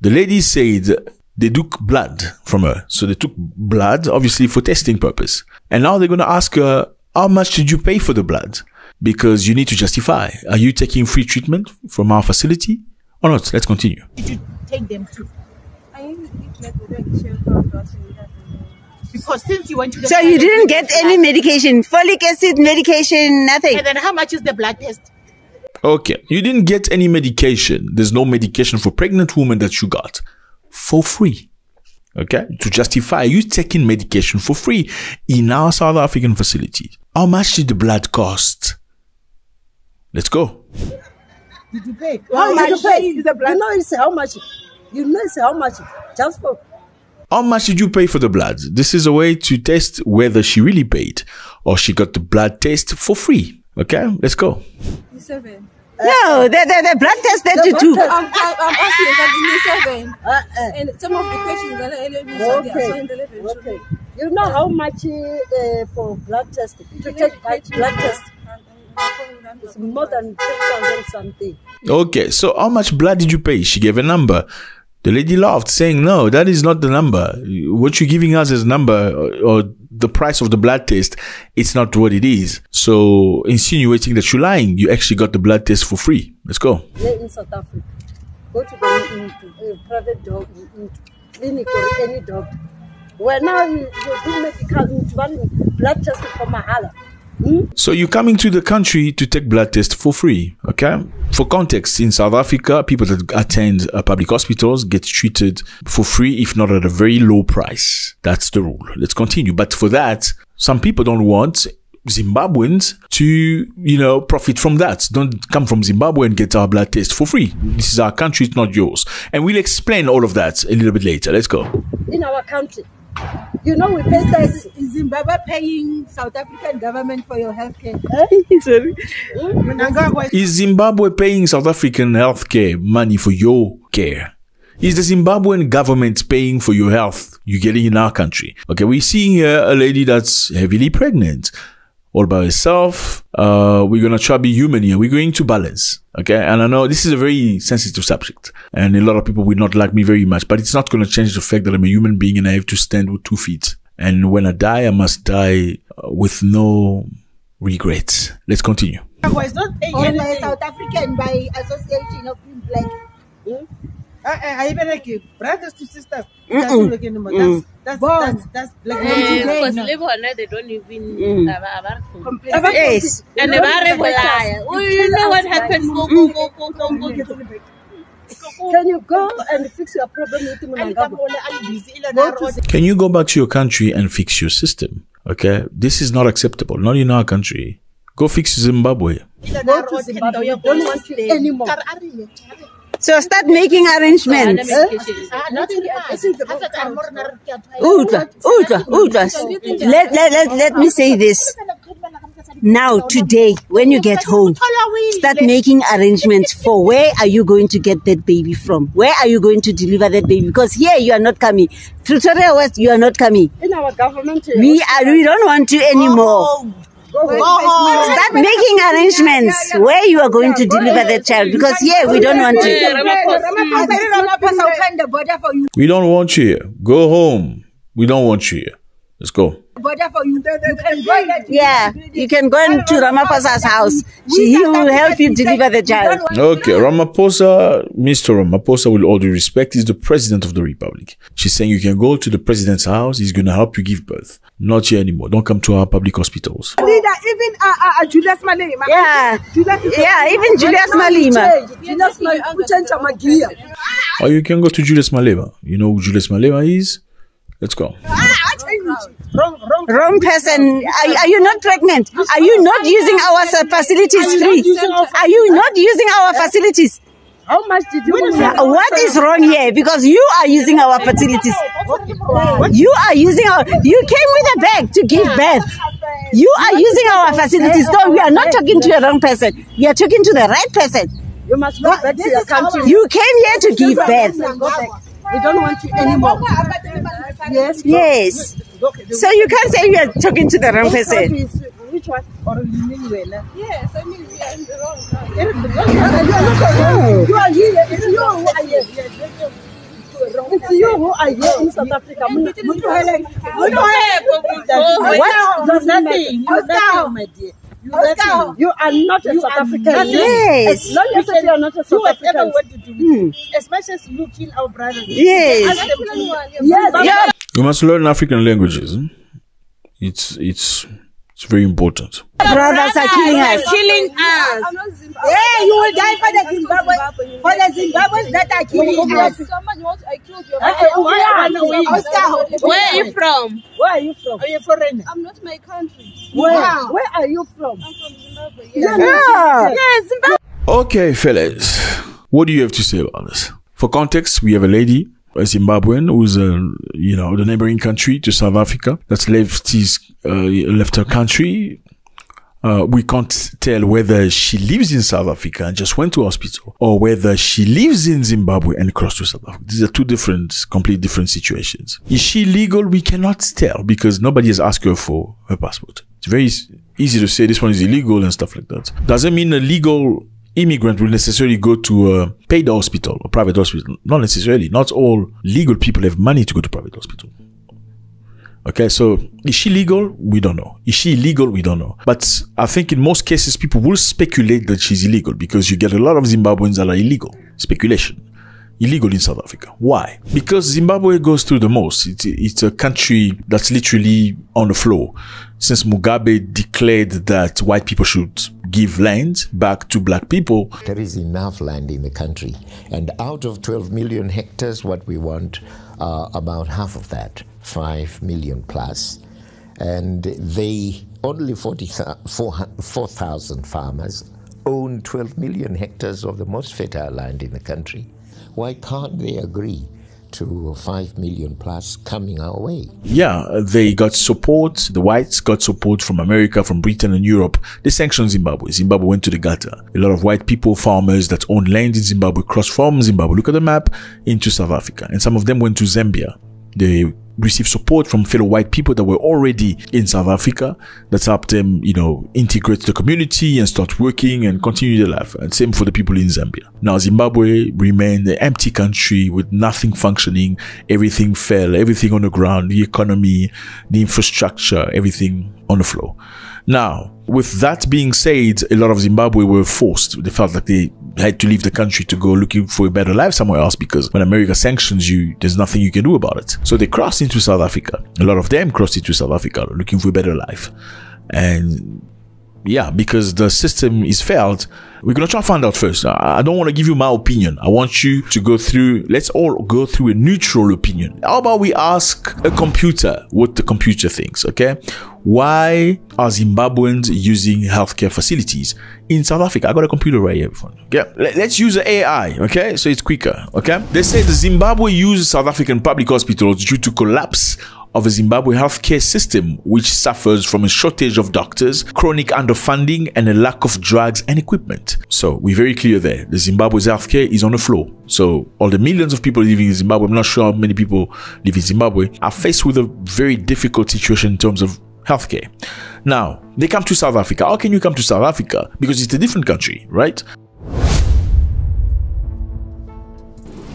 Speaker 1: The lady said they took blood from her. So they took blood, obviously for testing purpose. And now they're going to ask her, how much did you pay for the blood? Because you need to justify. Are you taking free treatment from our facility or not? Let's continue.
Speaker 15: Did you take them to? Because since you went to the...
Speaker 16: So you didn't get any medication, folic acid medication, nothing?
Speaker 15: And then how much is the blood test?
Speaker 1: Okay, you didn't get any medication. There's no medication for pregnant women that you got for free. Okay, to justify you taking medication for free in our South African facility. How much did the blood cost? Let's go.
Speaker 14: Did you pay? How much did you pay? Is the blood? You know it's how much. You know it's how much. Just for.
Speaker 1: How much did you pay for the blood? This is a way to test whether she really paid or she got the blood test for free. Okay, let's go.
Speaker 14: 7.
Speaker 16: No, the blood test that you took.
Speaker 14: I'm asking that in the 7. And some of the questions that are in the 11. Okay. You know how much for blood test? To take blood test. It's more than 10,000 something.
Speaker 1: Okay, so how much blood did you pay? She gave a number. The lady laughed, saying, no, that is not the number. What you're giving us as number or the price of the blood test, it's not what it is. So, insinuating that you're lying, you actually got the blood test for free. Let's go.
Speaker 14: Here in South Africa, go to the private clinic or any doctor. Well, now you do medical blood test for mahala.
Speaker 1: So you're coming to the country to take blood tests for free, okay? For context, in South Africa, people that attend public hospitals get treated for free, if not at a very low price. That's the rule. Let's continue. But for that, some people don't want Zimbabweans to, profit from that. Don't come from Zimbabwe and get our blood test for free. This is our country, it's not yours. And we'll explain all of that a little bit later. Let's go.
Speaker 14: In our country, we pay tax. Is Zimbabwe paying South African government for your healthcare?
Speaker 16: Sorry.
Speaker 1: Is Zimbabwe paying South African healthcare money for your care? Is the Zimbabwean government paying for your health you're getting in our country? Okay, we're seeing here a lady that's heavily pregnant, all by herself. We're going to try to be human here. We're going to balance. Okay. And I know this is a very sensitive subject and a lot of people will not like me very much, but it's not going to change the fact that I'm a human being and I have to stand with 2 feet. And when I die, I must die with no regrets. Let's continue.
Speaker 14: It's not by South African by association of black. I even like brothers to sisters. That's black.
Speaker 17: Because they don't even
Speaker 16: yes.
Speaker 17: And the you know what happened? Go.
Speaker 14: Can you go and fix your problem with
Speaker 1: Can you go back to your country and fix your system? Okay, this is not acceptable. Not in our country. Go fix Zimbabwe.
Speaker 14: Go to Zimbabwe. We don't want you anymore.
Speaker 16: So start making arrangements. Let me say this. Now, today, when you get home, start making arrangements for where are you going to get that baby from? Where are you going to deliver that baby? Because here you are not coming. Pretoria West, you are not coming.
Speaker 14: In our government,
Speaker 16: we don't want you anymore. Start making arrangements where you are going to deliver that child, because here we don't want you.
Speaker 1: We don't want you here. Go home. We don't want you here. Let's go.
Speaker 16: Yeah, you can go into Ramaphosa's house. He will help you deliver the child.
Speaker 1: Okay, Ramaphosa, Mr. Ramaphosa, with all due respect, is the president of the republic. She's saying you can go to the president's house. He's going to help you give birth. Not here anymore. Don't come to our public hospitals.
Speaker 14: Even Julius Malema.
Speaker 16: Yeah, even Julius Malema.
Speaker 1: Oh, you can go to Julius Malema. You know who Julius Malema is? Let's go.
Speaker 16: Wrong person. Are you not pregnant? Are you not using our facilities free? Are you not using our facilities?
Speaker 14: How much did you
Speaker 16: What is wrong here? Because you are using our facilities. You are using you came with a bag to give birth. You are using our facilities. So we are not talking to a wrong person. We are talking to the right person.
Speaker 14: You must go back to your country.
Speaker 16: You came here to give birth.
Speaker 14: We don't want you anymore.
Speaker 16: Yes. So you can't say you are talking to the wrong person.
Speaker 14: Which one? Yes, I mean we are in the wrong country. You are here. It's you who are here. It's you who are here in South Africa. What does that mean? You are not a South African.
Speaker 16: Yes.
Speaker 14: As long as you are not a South African.
Speaker 15: As much as you kill our brothers.
Speaker 16: Yes.
Speaker 14: Yes.
Speaker 1: You must learn African languages. It's very important.
Speaker 16: Brothers are killing us.
Speaker 17: Killing us.
Speaker 14: Yeah, you will die for the Zimbabwe. For the Zimbabweans that are killing us.
Speaker 17: Where are you from?
Speaker 14: Where are you from?
Speaker 15: Are you foreigner?
Speaker 14: I'm not my country.
Speaker 15: Where
Speaker 14: are you from? I'm from Zimbabwe.
Speaker 16: Yes, Zimbabwe.
Speaker 1: Okay, fellas, what do you have to say about this? For context, we have a lady, a Zimbabwean, who's the neighboring country to South Africa, that's left her country. We can't tell whether she lives in South Africa and just went to hospital, or whether she lives in Zimbabwe and crossed to South Africa. These are two completely different situations. Is she legal? We cannot tell because nobody has asked her for her passport. It's very easy to say this one is illegal and stuff like that. Doesn't mean a legal immigrant will necessarily go to a paid hospital or private hospital. Not necessarily. Not all legal people have money to go to private hospital. Okay, so is she legal? We don't know. Is she illegal? We don't know. But I think in most cases, people will speculate that she's illegal because you get a lot of Zimbabweans that are illegal. Speculation. Illegal in South Africa. Why? Because Zimbabwe goes through the most. It's a country that's literally on the floor. Since Mugabe declared that white people should give land back to black people.
Speaker 18: There is enough land in the country. And out of 12 million hectares, what we want, about half of that, 5 million plus. And they, only 4,000 farmers own 12 million hectares of the most fertile land in the country. Why can't they agree to 5 million plus coming our way?
Speaker 1: Yeah, they got support. The whites got support from America, from Britain and Europe. They sanctioned Zimbabwe. Zimbabwe went to the gutter. A lot of white people, farmers that own land in Zimbabwe, crossed from Zimbabwe, look at the map, into South Africa. And some of them went to Zambia. They received support from fellow white people that were already in South Africa. That's helped them, integrate the community and start working and continue their life. And same for the people in Zambia. Now, Zimbabwe remained an empty country with nothing functioning. Everything fell, everything on the ground, the economy, the infrastructure, everything on the floor. Now, with that being said, a lot of Zimbabwe were forced. They felt like they had to leave the country to go looking for a better life somewhere else, because when America sanctions you, there's nothing you can do about it. So they crossed into South Africa. A lot of them crossed into South Africa looking for a better life. And yeah, because the system is failed, we're going to try to find out first. I don't want to give you my opinion. I want you to go through, let's all go through a neutral opinion. How about we ask a computer what the computer thinks, okay? Why are Zimbabweans using healthcare facilities in South Africa? I got a computer right here. Yeah, let's use the AI, okay? So it's quicker, okay? They say the Zimbabwe uses South African public hospitals due to collapse of the Zimbabwe healthcare system, which suffers from a shortage of doctors, chronic underfunding, and a lack of drugs and equipment. So we're very clear there. The Zimbabwe's healthcare is on the floor. So all the millions of people living in Zimbabwe, I'm not sure how many people live in Zimbabwe, are faced with a very difficult situation in terms of healthcare. Now, they come to South Africa. How can you come to South Africa? Because it's a different country, right?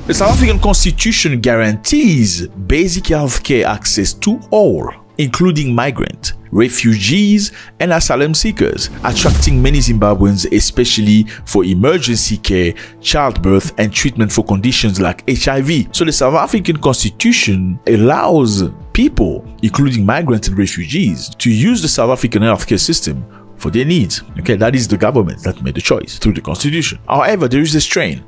Speaker 1: The South African Constitution guarantees basic healthcare access to all, including migrants, refugees, and asylum seekers, attracting many Zimbabweans, especially for emergency care, childbirth, and treatment for conditions like HIV. So the South African Constitution allows people, including migrants and refugees, to use the South African healthcare system for their needs. Okay, that is the government that made the choice through the Constitution. However, there is a strain,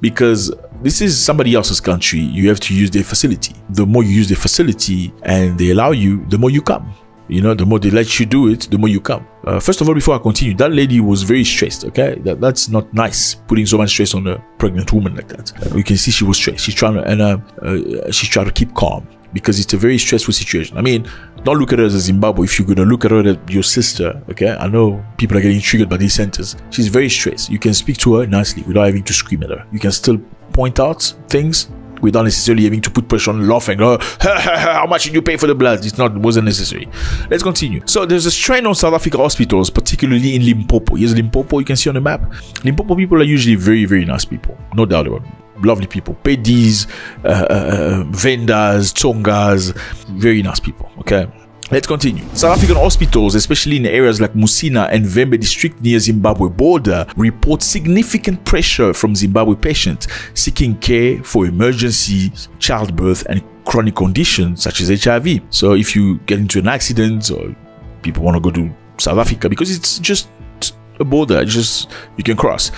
Speaker 1: because this is somebody else's country. You have to use their facility. The more you use their facility and they allow you, the more you come. The more they let you do it, the more you come. First of all, before I continue, that lady was very stressed, okay? That's not nice, putting so much stress on a pregnant woman like that. You can see she was stressed. She's trying to keep calm, because it's a very stressful situation. I mean, don't look at her as a Zimbabwe. If you're going to look at her as your sister, okay? I know people are getting triggered by these sentences. She's very stressed. You can speak to her nicely without having to scream at her. You can still point out things without necessarily having to put pressure on law and how much did you pay for the blood? It wasn't necessary. Let's continue. So there's a strain on South Africa hospitals, particularly in Limpopo. Here's Limpopo, you can see on the map. Limpopo people are usually very, very nice people, no doubt about it. Lovely people, pedis, vendors, tongas, very nice people. Okay, let's continue. South African hospitals, especially in areas like Musina and Vembe district near Zimbabwe border, report significant pressure from Zimbabwe patients seeking care for emergency childbirth and chronic conditions such as HIV. So if you get into an accident or people want to go to South Africa, because it's just a border, you can cross.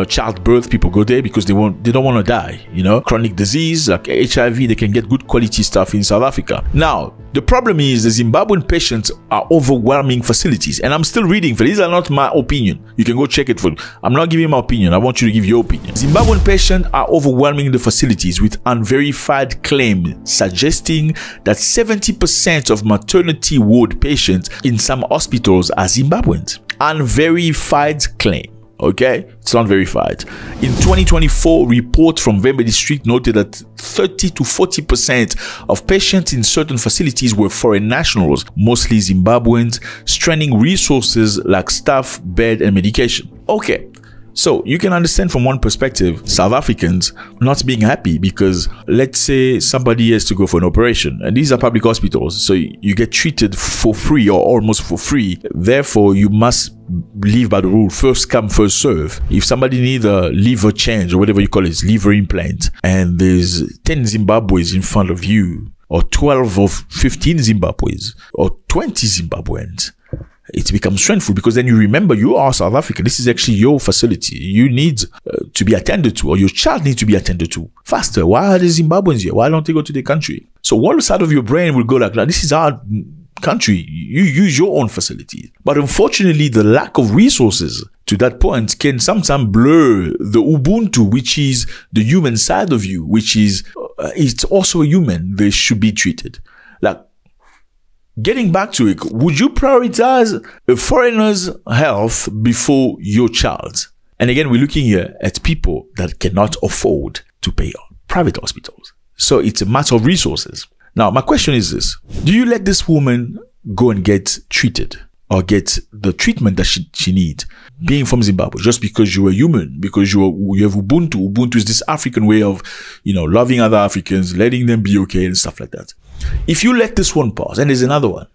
Speaker 1: Childbirth, people go there because they don't want to die. You know, chronic disease like HIV, they can get good quality stuff in South Africa. Now the problem is the Zimbabwean patients are overwhelming facilities, and I'm still reading for these are not my opinion. You can go check it for. I'm not giving my opinion. I want you to give your opinion. Zimbabwean patients are overwhelming the facilities with unverified claims suggesting that 70% of maternity ward patients in some hospitals are Zimbabweans. Unverified claim. Okay, it's not verified. In 2024, report from Vembe district noted that 30 to 40% of patients in certain facilities were foreign nationals, mostly Zimbabweans, straining resources like staff, bed, and medication. Okay, so you can understand from one perspective, South Africans not being happy because let's say somebody has to go for an operation, and these are public hospitals, so you get treated for free or almost for free. Therefore, you must live by the rule, first come, first serve. If somebody needs a liver change or whatever you call it, liver implant, and there's 10 Zimbabweans in front of you, or 12 or 15 Zimbabweans, or 20 Zimbabweans, it becomes stressful because then you remember you are South Africa. This is actually your facility. You need to be attended to, or your child needs to be attended to faster. Why are the Zimbabweans here? Why don't they go to their country? So one side of your brain will go like, this is our country. You use your own facilities. But unfortunately, the lack of resources to that point can sometimes blur the Ubuntu, which is the human side of you, which is, it's also a human. They should be treated. Like, getting back to it, would you prioritize a foreigner's health before your child? And again, we're looking here at people that cannot afford to pay private hospitals. So it's a matter of resources. Now, my question is this. Do you let this woman go and get treated or get the treatment that she needs, being from Zimbabwe, just because you're a human, because you have Ubuntu? Ubuntu is this African way of, loving other Africans, letting them be okay and stuff like that. If you let this one pass, and there's another one,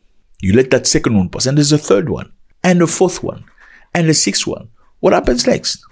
Speaker 1: you let that second one pass, and there's a third one, and a fourth one, and a sixth one, what happens next?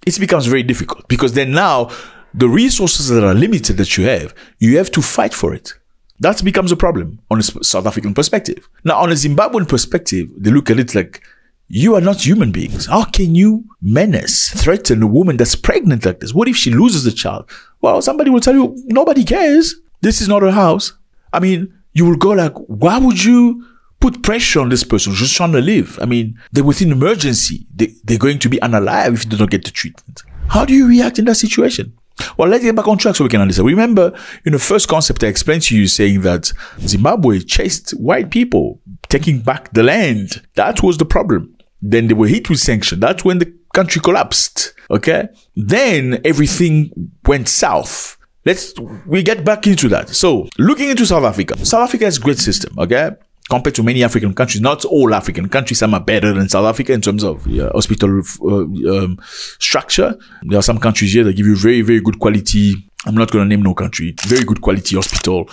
Speaker 1: It becomes very difficult because then now the resources that are limited that you have to fight for it. That becomes a problem on a South African perspective. Now, on a Zimbabwean perspective, they look at it like, you are not human beings. How can you menace, threaten a woman that's pregnant like this? What if she loses a child? Well, somebody will tell you, nobody cares. This is not her house. I mean, you will go like, why would you put pressure on this person who's just trying to live? I mean, they're within emergency. They're going to be unalive if they don't get the treatment. How do you react in that situation? Well, let's get back on track so we can understand. Remember, in the first concept I explained to you, saying that Zimbabwe chased white people, taking back the land. That was the problem. Then they were hit with sanctions. That's when the country collapsed. Okay? Then everything went south. We get back into that. So, looking into South Africa. South Africa has a great system, okay? Compared to many African countries. Not all African countries. Some are better than South Africa in terms of hospital structure. There are some countries here that give you very, very good quality. I'm not going to name no country. Very good quality hospital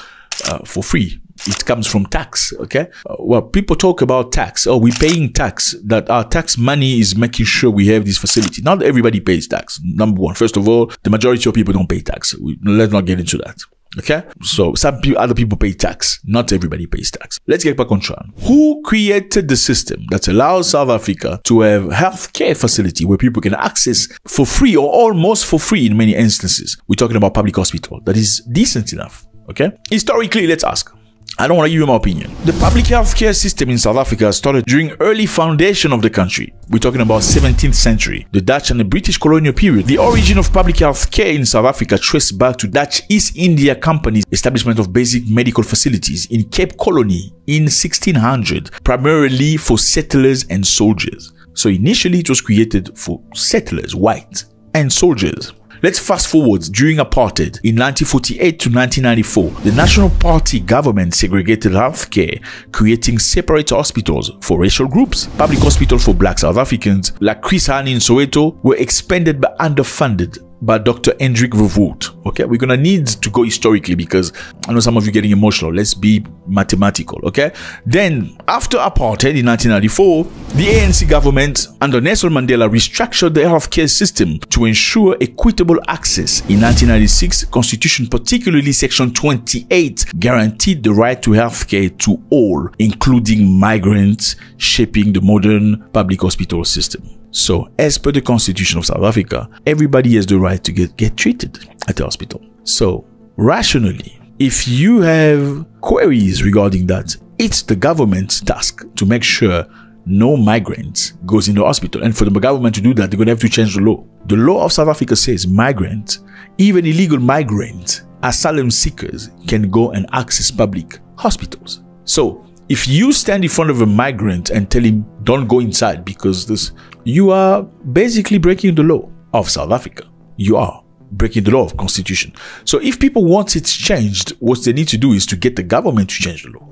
Speaker 1: for free. It comes from tax, okay? Well, people talk about tax. Oh, we're paying tax. That our tax money is making sure we have this facility. Not everybody pays tax. Number one. First of all, the majority of people don't pay tax. Let's not get into that. Okay? So other people pay tax. Not everybody pays tax. Let's get back on track. Who created the system that allows South Africa to have healthcare facility where people can access for free or almost for free in many instances? We're talking about public hospital that is decent enough. Okay? Historically, let's ask. I don't want to give you my opinion. The public healthcare system in South Africa started during early foundation of the country. We're talking about 17th century, the Dutch and the British colonial period. The origin of public healthcare in South Africa traced back to Dutch East India Company's establishment of basic medical facilities in Cape Colony in 1600, primarily for settlers and soldiers. So initially it was created for settlers, white, and soldiers. Let's fast forward during apartheid in 1948 to 1994. The National Party government segregated healthcare, creating separate hospitals for racial groups. Public hospitals for black South Africans, like Chris Hani in Soweto, were expanded but underfunded by Dr. Hendrik Verwoerd. Okay, we're gonna need to go historically because I know some of you getting emotional. Let's be mathematical, okay? Then, after apartheid in 1994, the ANC government under Nelson Mandela restructured the healthcare system to ensure equitable access. In 1996, Constitution, particularly Section 28, guaranteed the right to healthcare to all, including migrants, shaping the modern public hospital system. So, as per the Constitution of South Africa, everybody has the right to get treated at the hospital. So, rationally, if you have queries regarding that, it's the government's task to make sure no migrant goes in the hospital. And for the government to do that, they're going to have to change the law. The law of South Africa says migrants, even illegal migrants, asylum seekers, can go and access public hospitals. So, if you stand in front of a migrant and tell him, don't go inside because this, you are basically breaking the law of South Africa. You are breaking the law of Constitution. So if people want it changed, what they need to do is to get the government to change the law.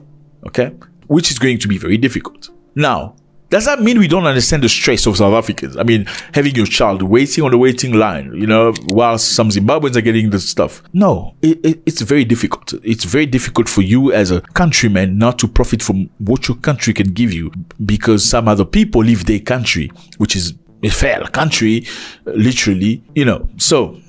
Speaker 1: Okay? Which is going to be very difficult. Now, does that mean we don't understand the stress of South Africans? I mean, having your child waiting on the waiting line, you know, while some Zimbabweans are getting the stuff. No, it's very difficult. It's very difficult for you as a countryman not to profit from what your country can give you because some other people leave their country, which is a fair country, literally, you know. So,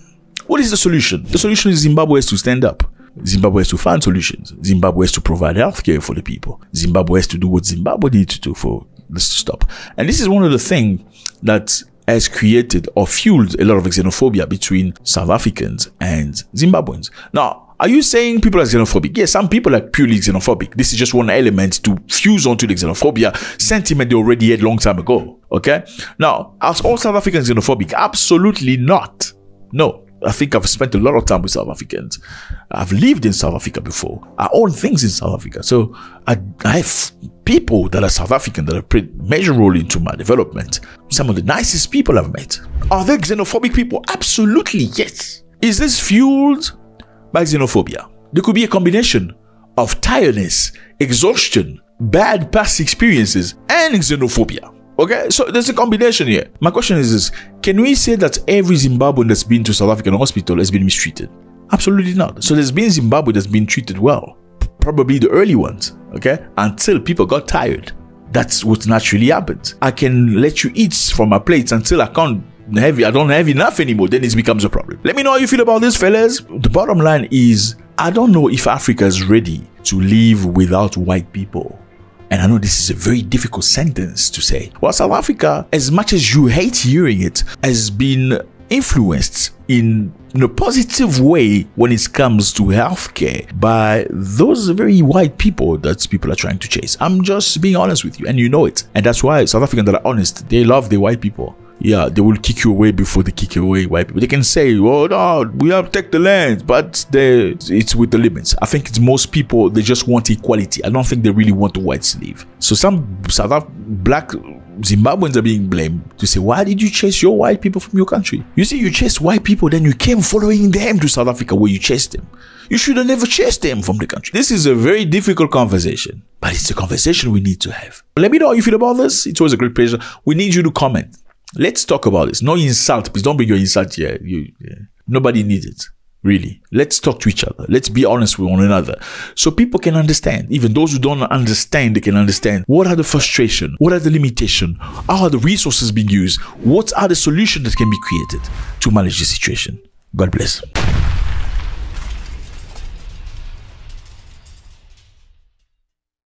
Speaker 1: what is the solution? The solution is Zimbabwe has to stand up. Zimbabwe has to find solutions. Zimbabwe has to provide healthcare for the people. Zimbabwe has to do what Zimbabwe needs to do for this to stop. And this is one of the things that has created or fueled a lot of xenophobia between South Africans and Zimbabweans. Now, are you saying people are xenophobic? Yes, some people are purely xenophobic. This is just one element to fuse onto the xenophobia sentiment they already had long time ago. Okay? Now, are all South Africans xenophobic? Absolutely not. No. I think I've spent a lot of time with South Africans. I've lived in South Africa before. I own things in South Africa. So I have people that are South African that have played a major role into my development. Some of the nicest people I've met. Are they xenophobic people? Absolutely, yes. Is this fueled by xenophobia? There could be a combination of tiredness, exhaustion, bad past experiences, and xenophobia. Okay, so there's a combination here. My question is this: can we say that every Zimbabwean that's been to South African hospital has been mistreated? Absolutely not. So there's been Zimbabwe that's been treated well. Probably the early ones, okay? Until people got tired. That's what naturally happens. I can let you eat from my plates until I don't have enough anymore. Then it becomes a problem. Let me know how you feel about this, fellas. The bottom line is, I don't know if Africa is ready to live without white people. And I know this is a very difficult sentence to say. Well, South Africa, as much as you hate hearing it, has been influenced in a positive way when it comes to healthcare by those very white people that people are trying to chase. I'm just being honest with you, and you know it. And that's why South Africans that are honest, they love the white people. Yeah, they will kick you away before they kick you away, white people. They can say, oh no, we have to take the land, but it's with the limits. I think it's most people, they just want equality. I don't think they really want the whites to leave. So some black Zimbabweans are being blamed to say, why did you chase your white people from your country? You see, you chased white people, then you came following them to South Africa where you chased them. You should have never chased them from the country. This is a very difficult conversation, but it's a conversation we need to have. Let me know how you feel about this. It's always a great pleasure. We need you to comment. Let's talk about this. No insult. Please don't bring your insult here. Nobody needs it. Really. Let's talk to each other. Let's be honest with one another. So people can understand. Even those who don't understand, they can understand. What are the frustrations? What are the limitations? How are the resources being used? What are the solutions that can be created to manage the situation? God bless.